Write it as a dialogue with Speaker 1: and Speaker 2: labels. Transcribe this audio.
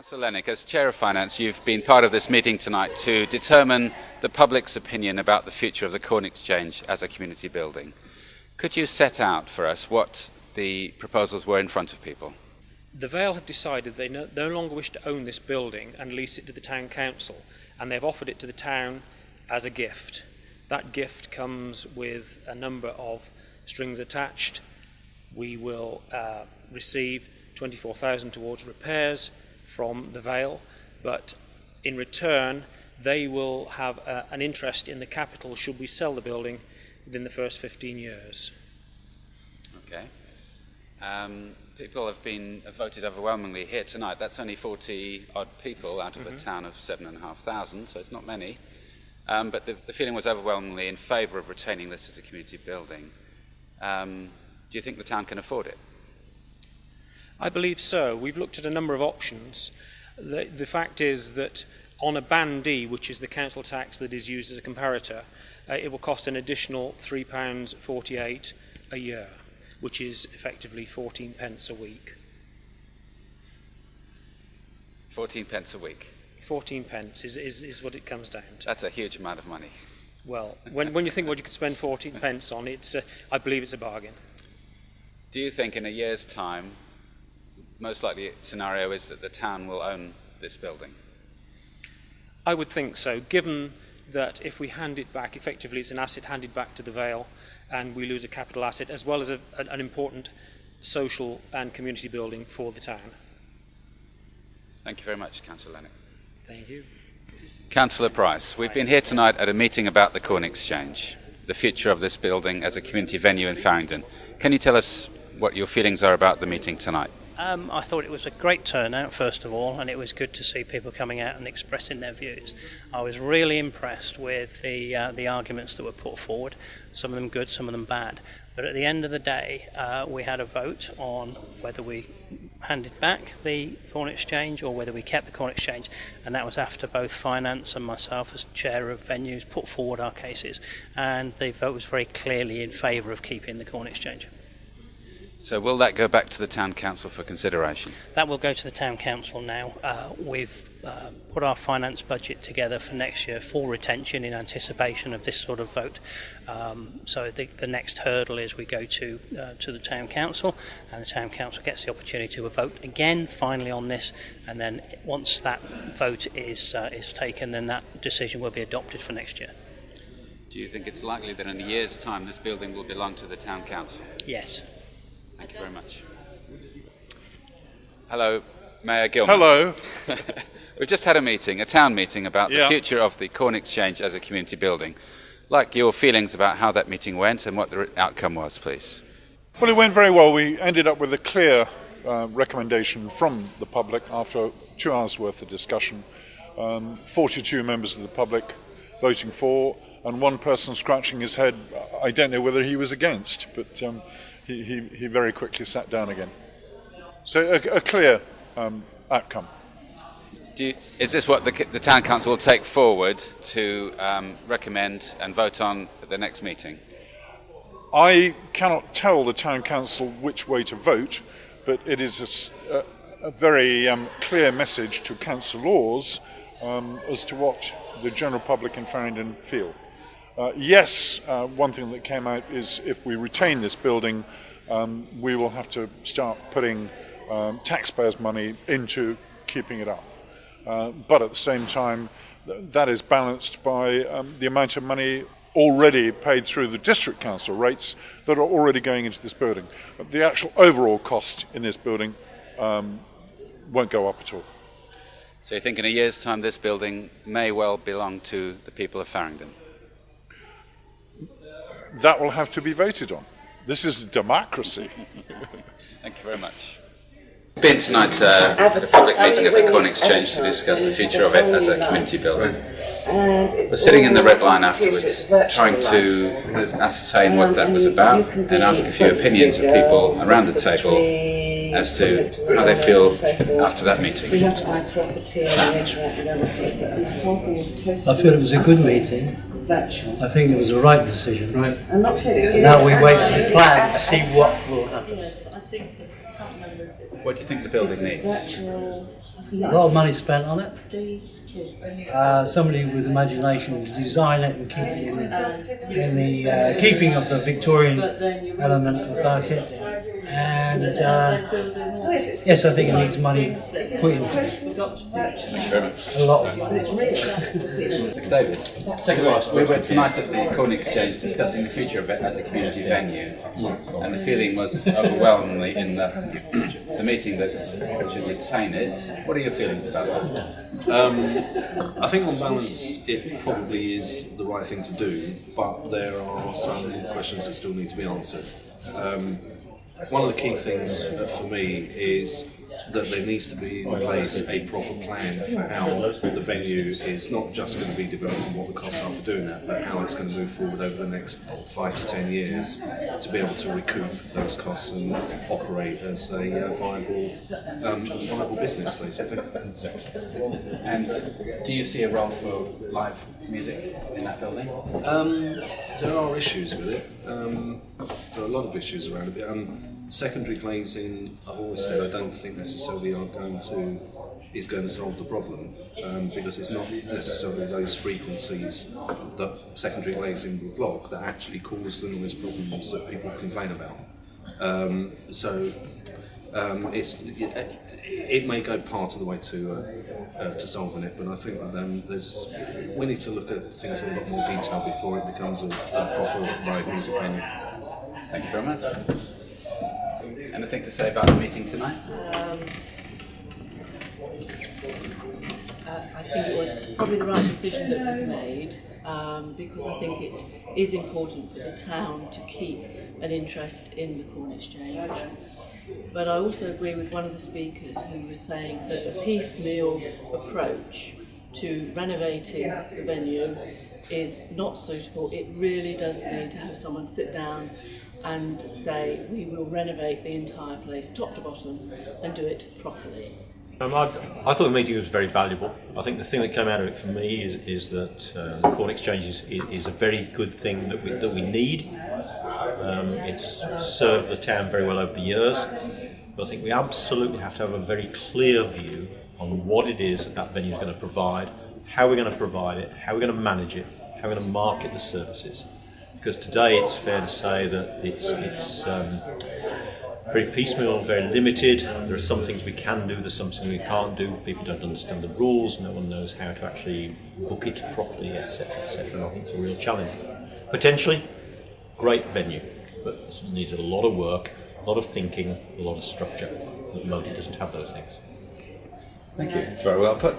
Speaker 1: Councillor Lennox, as Chair of Finance, you've been part of this meeting tonight to determine the public's opinion about the future of the Corn Exchange as a community building. Could you set out for us what the proposals were in front of people?
Speaker 2: The Vale have decided they no longer wish to own this building and lease it to the Town Council, and they've offered it to the town as a gift. That gift comes with a number of strings attached. We will receive 24,000 towards repairs from the Vale, but in return they will have an interest in the capital should we sell the building within the first 15 years.
Speaker 1: Okay. People have been voted overwhelmingly here tonight. That's only 40 odd people out of a town of 7,500, so it's not many. But the feeling was overwhelmingly in favour of retaining this as a community building. Do you think the town can afford it?
Speaker 2: I believe so. We've looked at a number of options. The fact is that on a Band D, which is the council tax that is used as a comparator, it will cost an additional £3.48 a year, which is effectively 14 pence a week.
Speaker 1: 14 pence a week?
Speaker 2: 14 pence is what it comes down to.
Speaker 1: That's a huge amount of money.
Speaker 2: Well, when you think what you could spend 14 pence on, I believe it's a bargain.
Speaker 1: Do you think in a year's time, most likely scenario is that the town will own this building?
Speaker 2: I would think so, given that if we hand it back, effectively it's an asset handed back to the Vale, and we lose a capital asset as well as an important social and community building for the town.
Speaker 1: Thank you very much, Councillor Lennox.
Speaker 2: Thank you.
Speaker 1: Councillor Price, we've been here tonight at a meeting about the Corn Exchange, the future of this building as a community venue in Farringdon. Can you tell us what your feelings are about the meeting tonight?
Speaker 3: I thought it was a great turnout, first of all, and it was good to see people coming out and expressing their views. I was really impressed with the arguments that were put forward, some of them good, some of them bad. But at the end of the day, we had a vote on whether we handed back the Corn Exchange or whether we kept the Corn Exchange, and that was after both Finance and myself as Chair of Venues put forward our cases, and the vote was very clearly in favour of keeping the Corn Exchange.
Speaker 1: So will that go back to the Town Council for consideration? That
Speaker 3: will go to the Town Council now. We've put our finance budget together for next year for retention in anticipation of this sort of vote. So the next hurdle is we go to the Town Council, and the Town Council gets the opportunity to vote again finally on this, and then once that vote is taken, then that decision will be adopted for next year.
Speaker 1: Do you think it's likely that in a year's time this building will belong to the Town Council?
Speaker 3: Yes.
Speaker 1: Thank you very much. Hello, Mayor Gilman.
Speaker 4: Hello.
Speaker 1: We've just had a town meeting about the future of the Corn Exchange as a community building. Like your feelings about how that meeting went and what the outcome was, please.
Speaker 4: Well, it went very well. We ended up with a clear recommendation from the public after 2 hours worth of discussion. 42 members of the public voting for, and one person scratching his head. I don't know whether he was against, but he very quickly sat down again. So a clear outcome.
Speaker 1: Is this what the Town Council will take forward to recommend and vote on at the next meeting?
Speaker 4: I cannot tell the Town Council which way to vote, but it is a very clear message to councillors as to what the general public in Farringdon feel. Yes, one thing that came out is if we retain this building, we will have to start putting taxpayers' money into keeping it up. But at the same time, that is balanced by the amount of money already paid through the district council rates that are already going into this building. The actual overall cost in this building won't go up at all.
Speaker 1: So you think in a year's time this building may well belong to the people of Farringdon?
Speaker 4: That will have to be voted on. This is democracy.
Speaker 1: Thank you very much. We've been tonight at a public meeting at the Corn Exchange to discuss the future of it as a community building. We're sitting in the Red Line afterwards, trying to ascertain what that was about and ask a few opinions of people around the table as to how they feel after that meeting.
Speaker 5: I feel it was a good meeting. I think it was the right decision. Now we wait for the plan to see what will happen.
Speaker 1: What do you think the building needs?
Speaker 5: A lot of money spent on it. Somebody with imagination to design it and keep it in the keeping of the Victorian element about it. And yes, I think it needs money put into it. A lot of money.
Speaker 1: David, we were tonight at the Corn Exchange discussing the future of it as a community venue, and the feeling was overwhelmingly in the meeting that we should retain it. What are your feelings about that?
Speaker 6: I think on balance it probably is the right thing to do, but there are some questions that still need to be answered. One of the key things for me is that there needs to be in place a proper plan for how the venue is not just going to be developed and what the costs are for doing that, but how it's going to move forward over the next 5 to 10 years to be able to recoup those costs and operate as a viable business, basically.
Speaker 1: And do you see a role for live music in that building?
Speaker 6: There are issues with it. There are a lot of issues around it. Secondary glazing, I've always said I don't think necessarily is going to solve the problem, because it's not necessarily those frequencies that secondary glazing will block that actually cause the noise problems that people complain about. It may go part of the way to solving it, but I think we need to look at things in a lot more detail before it becomes a proper live music venue.
Speaker 1: Thank you very much. Anything to say about the meeting tonight?
Speaker 7: I think it was probably the right decision that was made, because I think it is important for the town to keep an interest in the Corn Exchange. But I also agree with one of the speakers who was saying that a piecemeal approach to renovating the venue is not suitable. It really does need to have someone sit down and say, we will renovate the entire place top to bottom and do it properly.
Speaker 8: I thought the meeting was very valuable. I think the thing that came out of it for me is that the Corn Exchange is a very good thing that we need. It's served the town very well over the years, but I think we absolutely have to have a very clear view on what it is that venue is going to provide, how we're going to provide it, how we're going to manage it, how we're going to market the services. Because today it's fair to say that it's very piecemeal, very limited. There are some things we can do, there's some things we can't do. People don't understand the rules, no one knows how to actually book it properly, etc., etc. I think it's a real challenge. Potentially, great venue, but it needs a lot of work, a lot of thinking, a lot of structure. At the moment it doesn't have those things.
Speaker 1: Thank you, it's very well put.